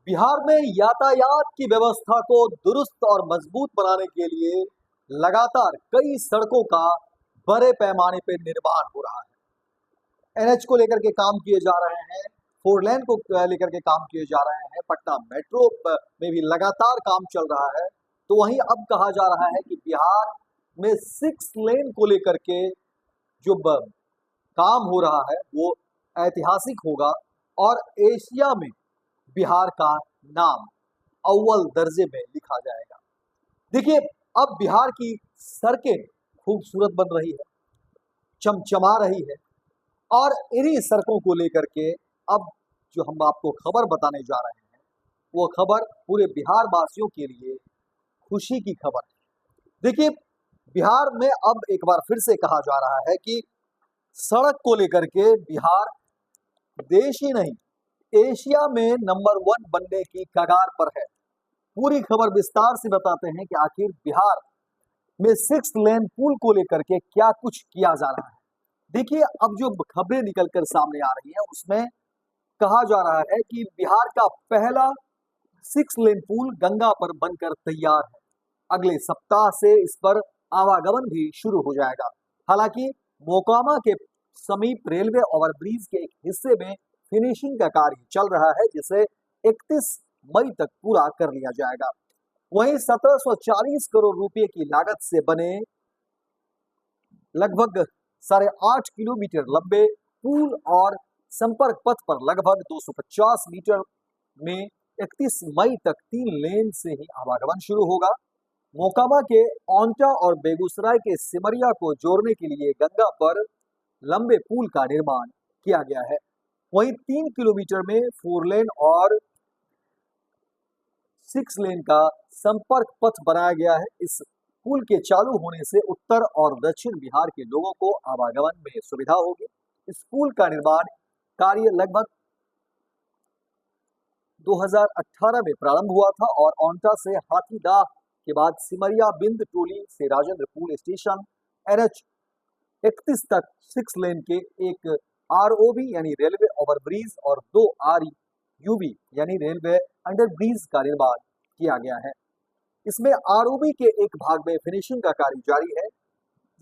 बिहार में यातायात की व्यवस्था को दुरुस्त और मजबूत बनाने के लिए लगातार कई सड़कों का बड़े पैमाने पर निर्माण हो रहा है। एनएच को लेकर के काम किए जा रहे हैं, फोर लेन को लेकर के काम किए जा रहे हैं, पटना मेट्रो में भी लगातार काम चल रहा है। तो वहीं अब कहा जा रहा है कि बिहार में सिक्स लेन को लेकर के जो काम हो रहा है वो ऐतिहासिक होगा और एशिया में बिहार का नाम अव्वल दर्जे में लिखा जाएगा। देखिए, अब बिहार की सड़कें खूबसूरत बन रही है, चमचमा रही है और इन्हीं सड़कों को लेकर के अब जो हम आपको खबर बताने जा रहे हैं वो खबर पूरे बिहार वासियों के लिए खुशी की खबर है। देखिए, बिहार में अब एक बार फिर से कहा जा रहा है कि सड़क को लेकर के बिहार देश ही नहीं एशिया में नंबर 1 बनने की कगार पर है। पूरी खबर विस्तार से बताते हैं कि आखिर बिहार में सिक्स लेन पुल को लेकर के क्या कुछ किया जा रहा है। देखिए, अब जो खबरें निकलकर सामने आ रही है उसमें कहा जा रहा है कि बिहार का पहला सिक्स लेन पुल गंगा पर बनकर तैयार है। अगले सप्ताह से इस पर आवागमन भी शुरू हो जाएगा। हालांकि मोकामा के समीप रेलवे ओवरब्रिज के एक हिस्से में फिनिशिंग का कार्य चल रहा है, जिसे 31 मई तक पूरा कर लिया जाएगा। वहीं 1740 करोड़ रुपए की लागत से बने लगभग 8.5 किलोमीटर लंबे पुल और संपर्क पथ पर लगभग 250 मीटर में 31 मई तक 3 लेन से ही आवागमन शुरू होगा। मोकामा के औंटा और बेगूसराय के सिमरिया को जोड़ने के लिए गंगा पर लंबे पुल का निर्माण किया गया है। वहीं 3 किलोमीटर में 4 लेन और 6 लेन का संपर्क पथ बनाया गया है। इस पुल के चालू होने से उत्तर और दक्षिण बिहार के लोगों को आवागमन में सुविधा होगी। इस पुल का निर्माण कार्य लगभग 2018 में प्रारंभ हुआ था और औंटा से हाथीदाह के बाद सिमरिया बिंद टोली से राजेंद्र पुल स्टेशन एनएच 31 तक 6 लेन के एक आरओबी यानी रेलवे ओवरब्रिज और 2 आरयूबी यानी रेलवे अंडरब्रिज का निर्माण किया गया है। इसमें आरओबी के एक भाग में फिनिशिंग का कार्य जारी है,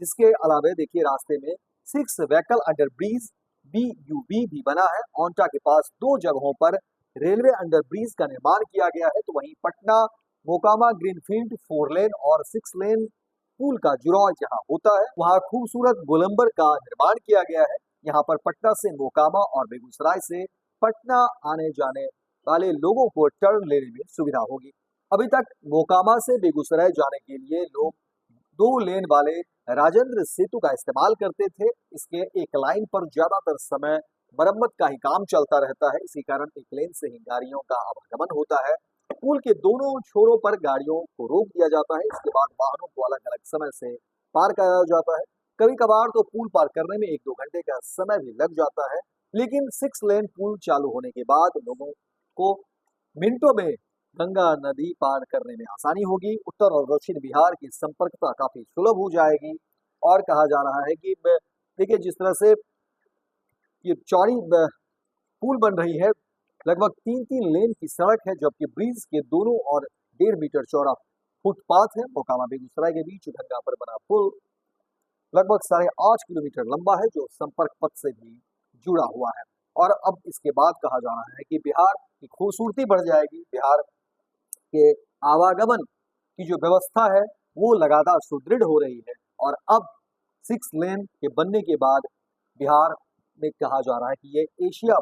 जिसके अलावा देखिए रास्ते में 6 व्हीकल अंडरब्रिज बीयूबी भी बना है। औंटा के पास 2 जगहों पर रेलवे अंडरब्रिज का निर्माण किया गया है। तो वहीं पटना मोकामा ग्रीनफील्ड 4 लेन और 6 लेन पुल का जुड़ाव जहां होता है वहां खूबसूरत गोलंबर का निर्माण किया गया है। यहाँ पर पटना से मोकामा और बेगूसराय से पटना आने जाने वाले लोगों को टर्न लेने में सुविधा होगी। अभी तक मोकामा से बेगूसराय जाने के लिए लोग 2 लेन वाले राजेंद्र सेतु का इस्तेमाल करते थे। इसके एक लाइन पर ज्यादातर समय मरम्मत का ही काम चलता रहता है, इसी कारण एक लेन से ही गाड़ियों का आवागमन होता है। पुल के दोनों छोरों पर गाड़ियों को रोक दिया जाता है। इसके बाद वाहनों को अलग अलग समय से पार कराया जाता है। कभी कभार तो पुल पार करने में 1-2 घंटे का समय भी लग जाता है, लेकिन 6 लेन पुल चालू होने के बाद लोगों को मिनटों में गंगा नदी पार करने में आसानी होगी। उत्तर और दक्षिण बिहार की संपर्कता काफी सुलभ हो जाएगी। और कहा जा रहा है कि देखिए, जिस तरह से ये चौड़ी पुल बन रही है, लगभग 3-3 लेन की सड़क है, जबकि ब्रिज के दोनों और 1.5 मीटर चौड़ा फुटपाथ है। मोकामा बेगूसराय के बीच गंगा पर बना पुल लगभग 8.5 किलोमीटर लंबा है, जो संपर्क पथ से भी जुड़ा हुआ है। और अब इसके बाद कहा जा रहा है कि बिहार की खूबसूरती बढ़ जाएगी। बिहार के आवागमन की जो व्यवस्था है वो लगातार सुदृढ़ हो रही है और अब 6 लेन के बनने के बाद बिहार में कहा जा रहा है कि ये एशिया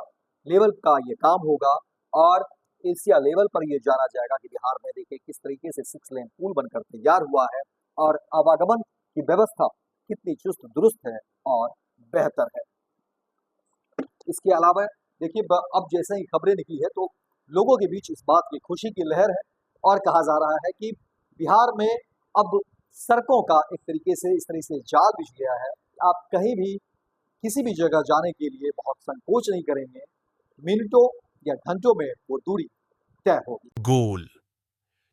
लेवल का ये काम होगा और एशिया लेवल पर ये जाना जाएगा कि बिहार में देखिए किस तरीके से 6 लेन पुल बनकर तैयार हुआ है और आवागमन की व्यवस्था कितनी चुस्त दुरुस्त है और बेहतर है। इसके अलावा देखिए, अब जैसे ही खबरें निकली है तो लोगों के बीच इस बात की खुशी की लहर है और कहा जा रहा है कि बिहार में अब सड़कों का एक तरीके से इस तरह से जाल बिछ गया है। आप कहीं भी किसी भी जगह जाने के लिए बहुत संकोच नहीं करेंगे, मिनटों या घंटों में वो दूरी तय होगी। गोल,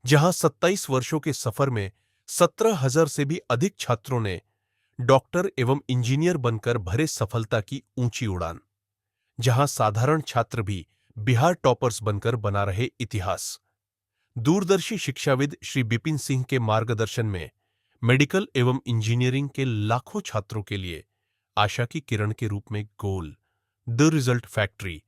जहां 27 वर्षों के सफर में 17,000 से भी अधिक छात्रों ने डॉक्टर एवं इंजीनियर बनकर भरे सफलता की ऊंची उड़ान, जहां साधारण छात्र भी बिहार टॉपर्स बनकर बना रहे इतिहास। दूरदर्शी शिक्षाविद श्री बिपिन सिंह के मार्गदर्शन में मेडिकल एवं इंजीनियरिंग के लाखों छात्रों के लिए आशा की किरण के रूप में गोल द रिजल्ट फैक्ट्री